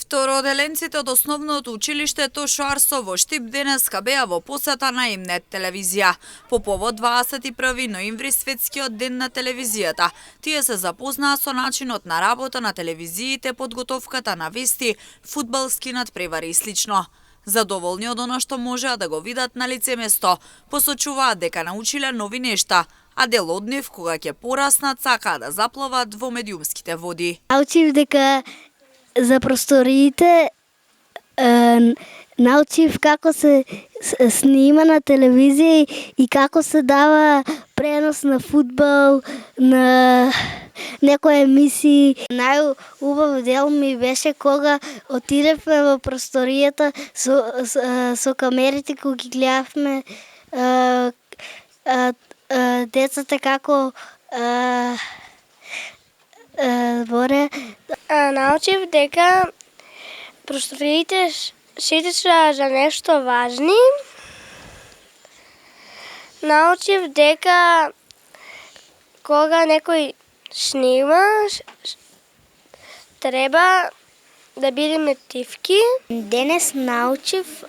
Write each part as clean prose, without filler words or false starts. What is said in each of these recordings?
Второделенците од основното училиште Тошо Арсо во Штип денеска беа во посета на Имнет телевизија. По повод 21 ноември светскиот ден на телевизијата, тие се запознаа со начинот на работа на телевизиите, подготовката на вести, фудбалски надпревари и слично. Задоволни од она што можеа да го видат на лице место, посочуваат дека научиле нови нешта, а дел од нив кога ќе пораснат сакаа да заплават во медиумските води. Научив дека за просториите, научив како се снима на телевизија и како се дава пренос на фудбал, на некои емисии. Најубав дел ми беше кога отидевме во просторијата со камерите кога ги гледавме децата како боре. Научив дека просториите сите се за нешто важни. Научив дека кога некој снима, треба да бидеме тивки. Денес научив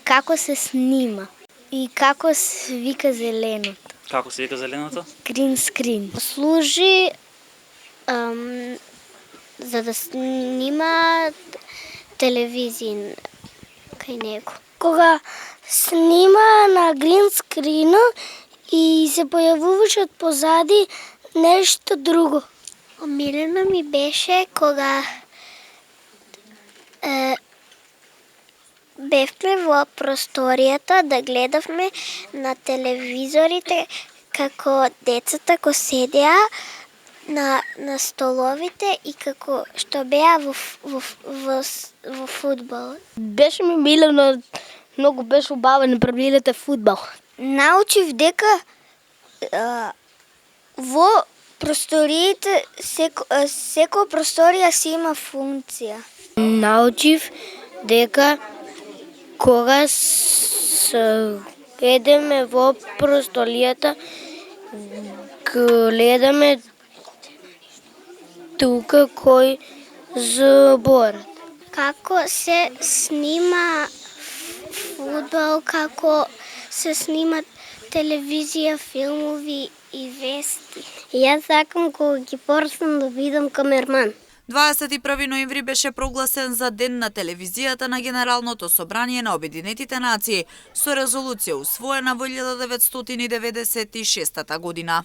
како се снима и како се вика зеленото. Како се вика зеленото? Green screen. Служи за да снима телевизија кај него. Кога снима на грин скрину и се појавуваше од позади нешто друго. Омилено ми беше кога бевме во просторијата да гледавме на телевизорите како децата ко седеа на столовите и како што беа во фудбал. Беше ми милено, многу беше убавен правилите фудбал. Научив дека во просториите секоја просторија си има функција. Научив дека кога едеме во просторијата, гледаме тука кој зборат. Како се снима фудбал, како се снимат телевизија, филмови и вести. Јас сакам кога ги пораснам да бидам камерман. 21 ноември беше прогласен за Ден на телевизијата на Генералното собрание на Обединетите нации со резолуција усвоена во 1996 година.